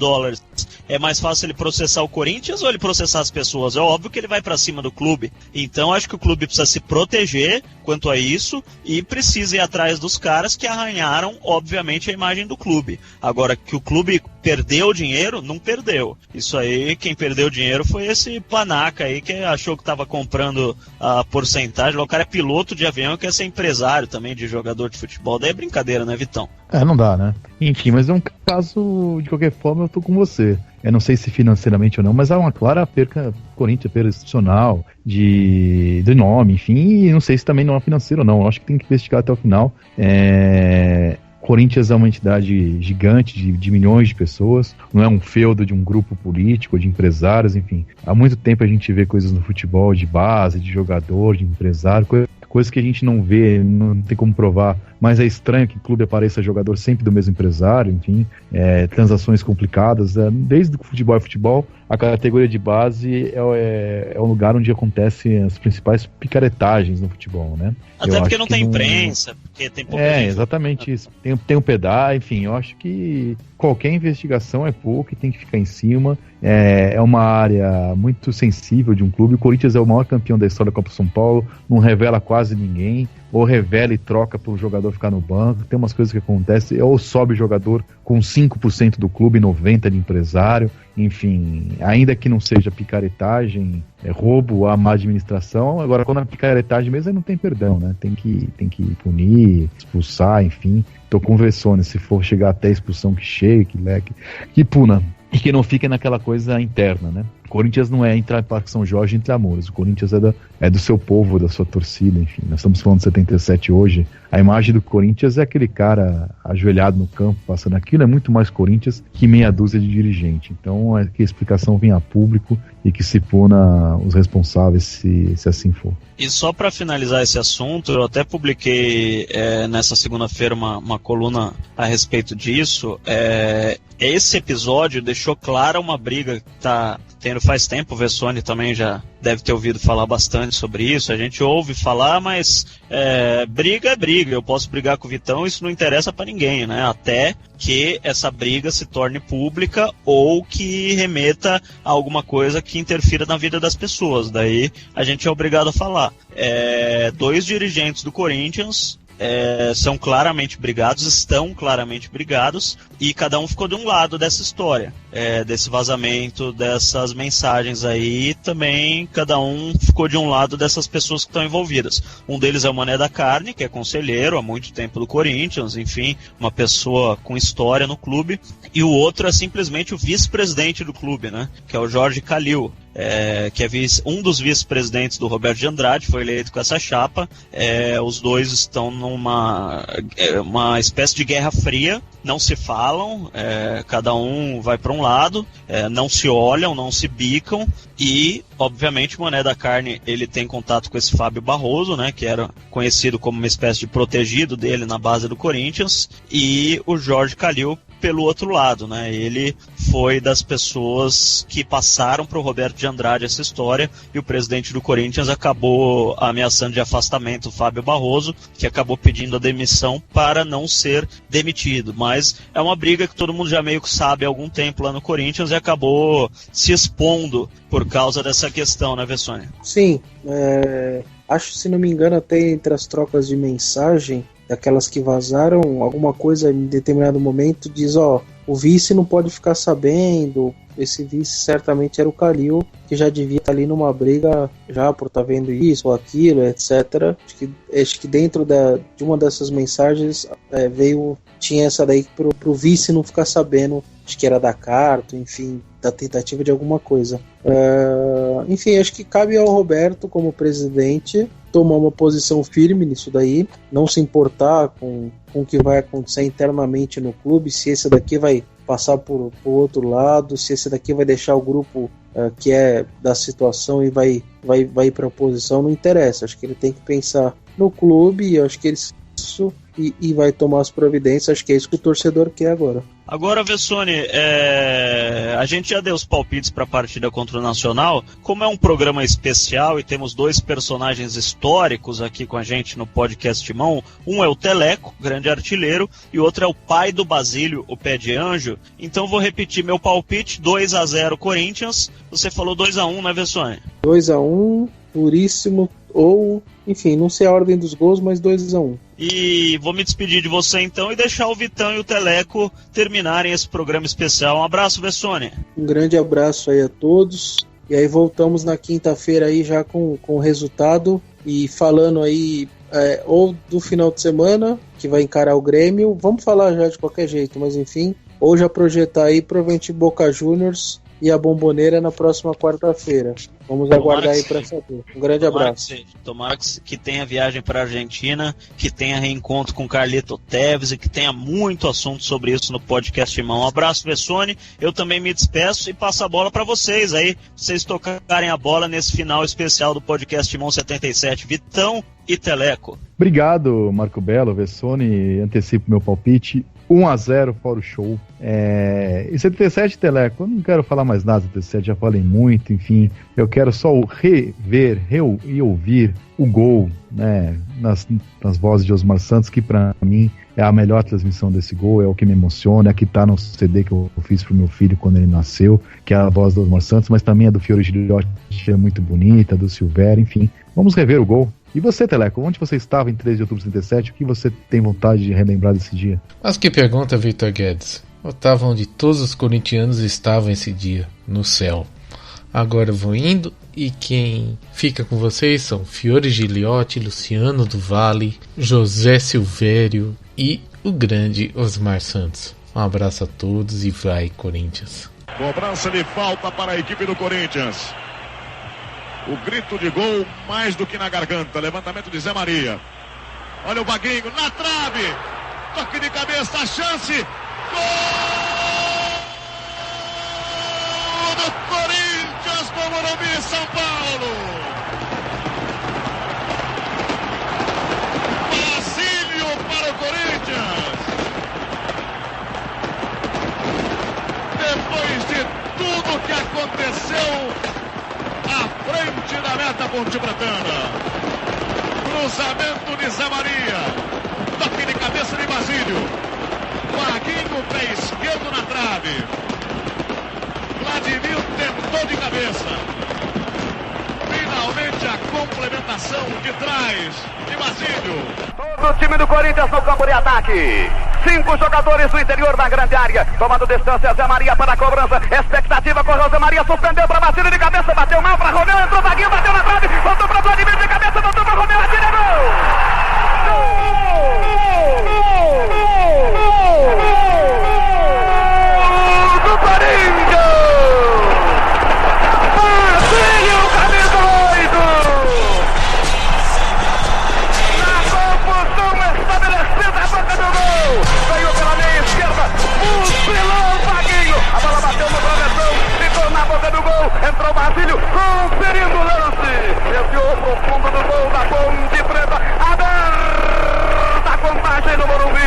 é mais fácil ele processar o Corinthians ou ele processar as pessoas? É óbvio que ele vai para cima do clube. Então acho que o clube precisa se proteger quanto a isso e precisa ir atrás dos caras que arranharam, obviamente, a imagem do clube. Agora, que o clube perdeu dinheiro, não perdeu. Isso aí, quem perdeu dinheiro foi esse panaca aí que achou que estava comprando a porcentagem. O cara é piloto de avião e quer ser empresário também de jogador de futebol. Daí é brincadeira, né, Vitão? Não dá, né? Enfim, mas é um caso, de qualquer forma, eu tô com você. Eu não sei se financeiramente ou não, mas há uma clara perca Corinthians, perda institucional, de nome, enfim, e não sei se também não é financeiro ou não. Eu acho que tem que investigar até o final. Corinthians é uma entidade gigante de milhões de pessoas, não é um feudo de um grupo político, de empresários, enfim. Há muito tempo a gente vê coisas no futebol de base, de jogador, de empresário, coisas que a gente não vê, não tem como provar, mas é estranho que o clube apareça jogador sempre do mesmo empresário, enfim, transações complicadas. Desde que o futebol é futebol, a categoria de base é um lugar onde acontecem as principais picaretagens no futebol, né? Até porque não tem imprensa, porque tem pouca gente. Exatamente isso. Tem um pedaço, enfim, eu acho que qualquer investigação é pouco e tem que ficar em cima. É uma área muito sensível de um clube. O Corinthians é o maior campeão da história da Copa São Paulo, não revela quase ninguém, ou revela e troca para o jogador ficar no banco. Tem umas coisas que acontecem, ou sobe jogador com 5% do clube, 90% de empresário. Enfim, ainda que não seja picaretagem, roubo, a má administração. Agora, quando é picaretagem mesmo, aí não tem perdão, né? Tem que punir, expulsar, enfim. Tô com o Vessone, se for chegar até a expulsão, que chegue, que puna. E que não fique naquela coisa interna, né? O Corinthians não é entrar em Parque São Jorge entre amores. O Corinthians é do seu povo, da sua torcida, enfim. Nós estamos falando de 77 hoje. A imagem do Corinthians é aquele cara ajoelhado no campo, passando aquilo. É muito mais Corinthians que meia dúzia de dirigente. Então, que a explicação venha a público e que se puna os responsáveis, se assim for. E só para finalizar esse assunto, eu até publiquei nessa segunda-feira uma coluna a respeito disso. Esse episódio deixou clara uma briga que está tendo faz tempo. O Vessone também já deve ter ouvido falar bastante sobre isso. A gente ouve falar, mas briga é briga. Eu posso brigar com o Vitão, isso não interessa para ninguém, né? Até que essa briga se torne pública ou que remeta a alguma coisa que interfira na vida das pessoas. Daí a gente é obrigado a falar. 2 dirigentes do Corinthians estão claramente brigados, e cada um ficou de um lado dessa história, desse vazamento, dessas mensagens aí. Também cada um ficou de um lado dessas pessoas que estão envolvidas. Um deles é o Mané da Carne, que é conselheiro há muito tempo do Corinthians, enfim, uma pessoa com história no clube, e o outro é simplesmente o vice-presidente do clube, né, que é o Jorge Calil. que é um dos vice-presidentes do Roberto de Andrade, foi eleito com essa chapa. Os dois estão numa uma espécie de guerra fria, não se falam, cada um vai para um lado, não se olham, não se bicam, e obviamente o Mané da Carne, ele tem contato com esse Fábio Barroso, né, que era conhecido como uma espécie de protegido dele na base do Corinthians, e o Jorge Calil pelo outro lado, né? Ele foi das pessoas que passaram para o Roberto de Andrade essa história, e o presidente do Corinthians acabou ameaçando de afastamento o Fábio Barroso, que acabou pedindo a demissão para não ser demitido. Mas é uma briga que todo mundo já meio que sabe há algum tempo lá no Corinthians, e acabou se expondo por causa dessa questão, né, Vessone? Sim, acho, se não me engano, até entre as trocas de mensagem, daquelas que vazaram, alguma coisa em determinado momento diz, o vice não pode ficar sabendo. Esse vice certamente era o Calil, que já devia estar ali numa briga já por estar vendo isso ou aquilo, etc. Acho que dentro de uma dessas mensagens tinha essa daí pro vice não ficar sabendo, acho que era da carta, enfim, da tentativa de alguma coisa. Enfim, acho que cabe ao Roberto, como presidente, tomar uma posição firme nisso daí, não se importar com o que vai acontecer internamente no clube, se esse daqui vai passar por outro lado, se esse daqui vai deixar o grupo que é da situação e vai ir para a oposição, não interessa. Acho que ele tem que pensar no clube, e acho que ele e vai tomar as providências. Acho que é isso que o torcedor quer agora. Agora, Vessone, a gente já deu os palpites para a partida contra o Nacional. Como é um programa especial e temos dois personagens históricos aqui com a gente no podcast Timão, um é o Teleco, grande artilheiro, e o outro é o pai do Basílio, o Pé de Anjo. Então vou repetir meu palpite: 2-0 Corinthians. Você falou 2-1, né, Vessone? 2-1, puríssimo, ou, enfim, não sei a ordem dos gols, mas 2-1. E vou me despedir de você então e deixar o Vitão e o Teleco terminarem esse programa especial. Um abraço, Vessone. Um grande abraço aí a todos. E aí voltamos na quinta-feira aí já com o resultado, e falando aí ou do final de semana, que vai encarar o Grêmio. Vamos falar já de qualquer jeito, mas enfim. Ou já projetar aí provavelmente Boca Juniors e a Bomboneira na próxima quarta-feira. Vamos aguardar aí para saber. Um grande abraço. Tomara que tenha viagem para a Argentina, que tenha reencontro com Carlito Teves e que tenha muito assunto sobre isso no podcast Irmão. Um abraço, Vessone. Eu também me despeço e passo a bola para vocês aí, vocês tocarem a bola nesse final especial do podcast Irmão 77. Vitão e Teleco. Obrigado, Marco Belo, Vessone. Antecipo meu palpite. 1-0 fora o show. E 77, Teleco, eu não quero falar mais nada, 77, já falei muito, enfim, eu quero só rever e ouvir o gol, né, nas vozes de Osmar Santos, que pra mim é a melhor transmissão desse gol, é o que me emociona, é a que tá no CD que eu fiz pro meu filho quando ele nasceu, que é a voz do Osmar Santos, mas também a do Fiore Gigliotti é muito bonita, do Silvério, enfim, vamos rever o gol. E você, Teleco, onde você estava em 3 de outubro de 77? O que você tem vontade de relembrar desse dia? Mas que pergunta, Victor Guedes. Eu estava onde todos os corintianos estavam esse dia, no céu. Agora eu vou indo, e quem fica com vocês são Fiore Gigliotti, Luciano do Vale, José Silvério e o grande Osmar Santos. Um abraço a todos e vai, Corinthians. Cobrança de falta para a equipe do Corinthians. O grito de gol mais do que na garganta. Levantamento de Zé Maria. Olha o Vaguinho na trave. Toque de cabeça, a chance. Gol do Corinthians no Morumbi, São Paulo. Basílio para o Corinthians. Depois de tudo que aconteceu à frente da meta ponte-pretana, cruzamento de Zé Maria, toque de cabeça de Basílio, Vaguinho, pé esquerdo na trave, Vladimir tentou de cabeça, finalmente a complementação de trás de Basílio. Todo o time do Corinthians no campo de ataque. 5 jogadores do interior da grande área. Tomando distância, Zé Maria para a cobrança. Expectativa, correu Zé Maria, suspendeu para Basílio de cabeça, bateu mal para Romeu, entrou Vaguinho, bateu na trave, voltou para Vladimir de cabeça, voltou para Romeu, atira, gol! Gol do Corinthians! cabeceou pro fundo do gol da Ponte Preta. Aberta a contagem no Morumbi.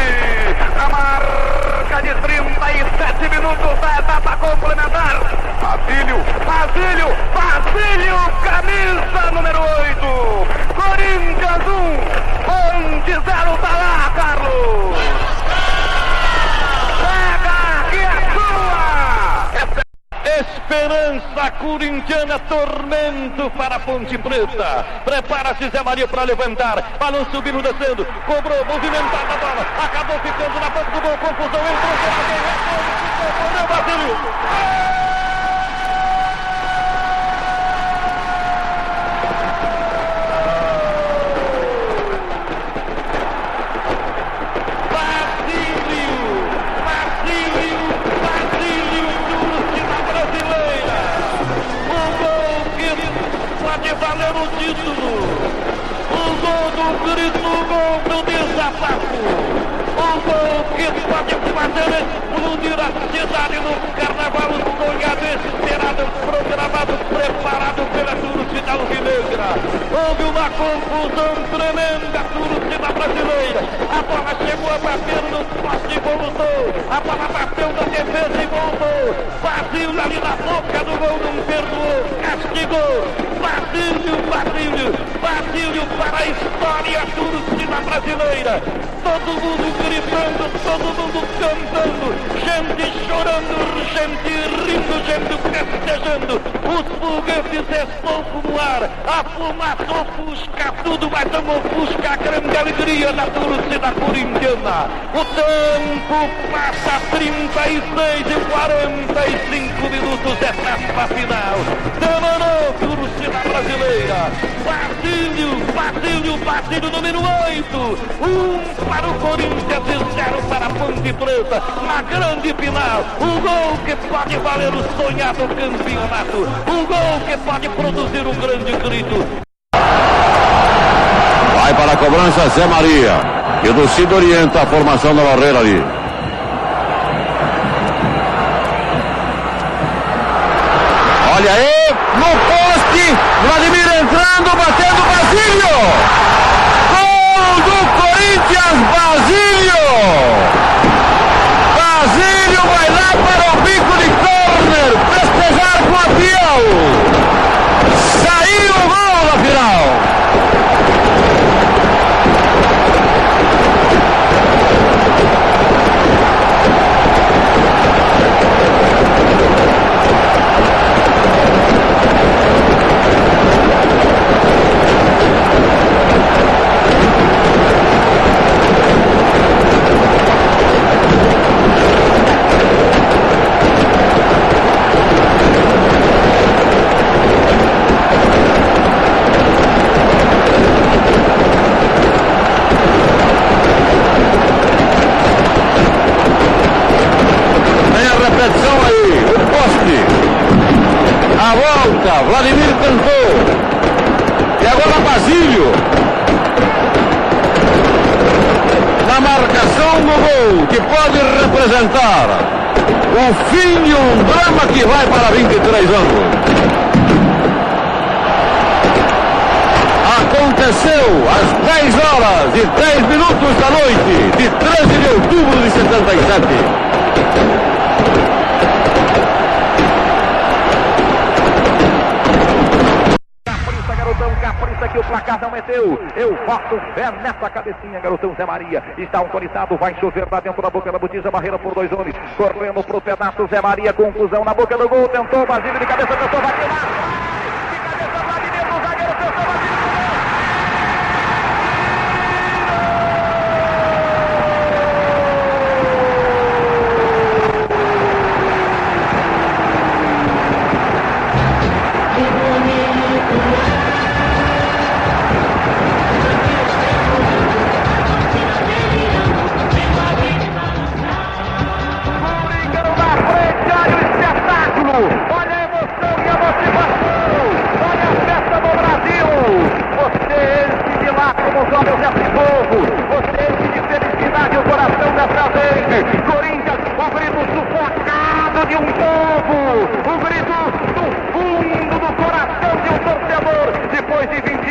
A marca de 37 minutos da etapa complementar. Basílio, camisa número 8. Corinthians 1, Ponte 0, tá lá, Carlos. Pega, que é sua. Esperança corintiana, tormento para a Ponte Preta. Prepara-se Zé Maria para levantar. Balão subindo, descendo. Cobrou, movimentada a bola. Acabou ficando na boca do gol. Confusão, entrou pela guerra. Correu, Basílio. Valer o título, o gol do grito, o gol do desabafo, o gol que pode fazer explodir a cidade no carnaval sonhado, esperado, programado, preparado pela torcida alvinegra. Houve uma confusão tremenda, torcida brasileira. A bola chegou a bater no poste e voltou. A bola bateu na defesa e voltou. Basílio ali na boca do gol, não perdoou, castigou. Basílio para a história, torcida brasileira. Todo mundo gritando, todo mundo cantando, gente chorando, gente rindo, gente festejando. Os foguetes estouram no ar, a fumaça ofusca tudo, mas não ofusca a grande alegria da torcida corintiana. O tempo passa, 36 e 45 minutos, etapa final. Demorou, torcida brasileira. Basílio número 8. 1 para o Corinthians e 0 para a Ponte Preta. Na grande final. O gol que pode valer o sonhado campeonato. O gol que pode produzir um grande grito. Vai para a cobrança Zé Maria. E o Ducido orienta a formação da barreira ali. Olha aí, no poste, Vladimir entrando, batendo Basílio. Gol do Corinthians, Basílio vai lá para o bico de córner, festejar com a Fiel. Saiu o gol na final. A volta, Vladimir tentou. E agora Basílio. Na marcação do gol, que pode representar o fim de um drama que vai para 23 anos. Aconteceu às 10 horas e 10 minutos da noite de 13 de outubro de 77. Capriça que o placar não meteu. Eu boto fé nessa cabecinha, garotão Zé Maria. Está autorizado, vai chover lá dentro da boca da botija, barreira por 2 homens. Correndo pro pedaço, Zé Maria, confusão na boca do gol. Tentou, Basílio de cabeça, tentou, vai queimar. Corinthians, o grito sufocado de um povo, o grito do fundo do coração de um torcedor, depois de 20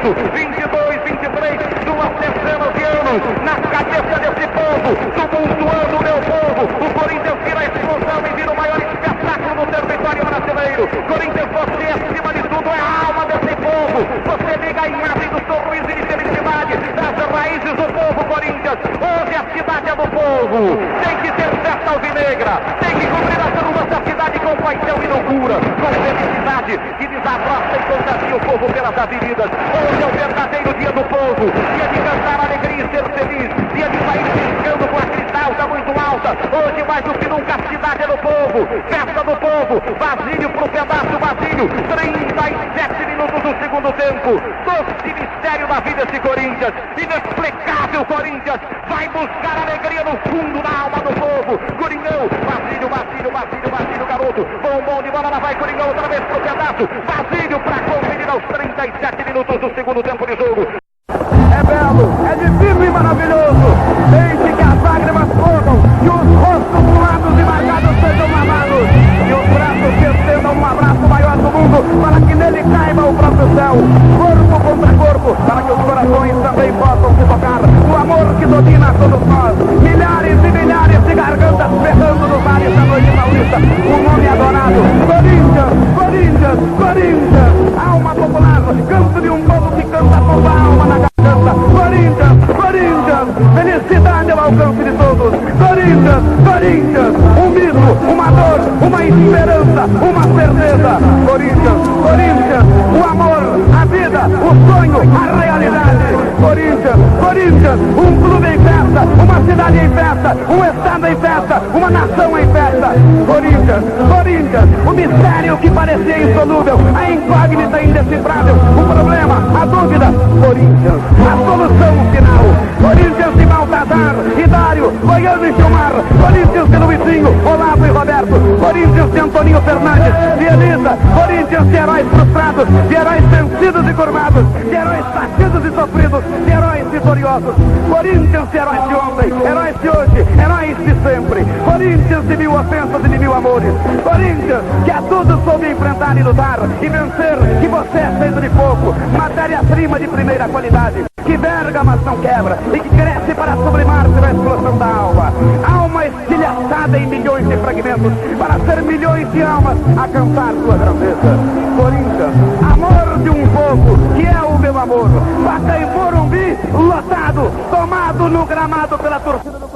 isso. 22, 23, 2 dezenas de anos na cabeça desse povo, tumultuando o meu povo. O Corinthians vira a explosão e vira o maior espetáculo do território brasileiro. Corinthians, você acima de tudo é a alma desse povo. Você liga a imagem do sorriso e de felicidade das raízes do povo, Corinthians. Hoje a cidade é do povo. Tem que ter festa alvinegra, tem que cobrir as ruas da cidade com paixão e loucura, com felicidade que desabraça e contagia o povo pelas avenidas. Hoje é o verdadeiro dia do povo, dia de cantar alegria e ser feliz, dia de sair piscando com a cristalta muito alta. Hoje mais do que nunca a cidade é do povo, festa do povo. Basílio pro pedaço, Basílio, 37 minutos do segundo tempo. Doce mistério da vida esse Corinthians, inexplicável Corinthians, vai buscar alegria no fundo da alma do povo. Coringão, Basílio, garoto, bom de bola, lá vai Coringão outra vez pro pedaço. Basílio pra conferir aos 37 minutos do segundo tempo de jogo. É belo, é divino e maravilhoso. Deixe que as lágrimas corram, que os rostos doados e marcados sejam lavados, e os braços se estendam um abraço maior do mundo, para que nele caiba o próprio céu, corpo contra corpo, para que os corações também possam se tocar. O amor que domina todos nós, milhares e milhares de gargantas berrando nos ares da noite paulista. O nome adorado, Corinthians, Corinthians, Corinthians, alma popular, canto de um povo que canta toda a alma na garganta. Corinthians, Corinthians, felicidade ao alcance de todos. Corinthians, Corinthians, um mito, uma dor, uma esperança, uma certeza. Corinthians, Corinthians, o amor, a vida, o sonho, a realidade. Corinthians, Corinthians, um clube em festa, uma cidade em festa, um estado em festa, uma nação em festa. Corinthians, Corinthians, o mistério que parecia insolúvel, a incógnita indecifrável, o problema, a dúvida. Corinthians, a solução final. Corinthians de Baltazar, Hidário, Goiano e Gilmar. Corinthians de Luizinho, Olavo e Roberto. Corinthians de Antoninho Fernandes, de Elisa. Corinthians de heróis frustrados, de heróis vencidos e curvados, de heróis batidos e sofridos, de heróis vitoriosos. Corinthians de heróis de ontem, heróis de hoje, heróis de sempre. Corinthians de mil ofensas e de mil amores. Corinthians que a tudo soube enfrentar e lutar e vencer, que você é feito de fogo, matéria-prima de primeira qualidade, que verga mas não quebra e que cresce para sublimar-se na explosão da alma. Alma estilhaçada em milhões de fragmentos para ser milhões de almas a cantar sua grandeza. Corinthians, amor de um povo que é o meu amor. Pacaembu, Morumbi, lotado, tomado no gramado pela torcida do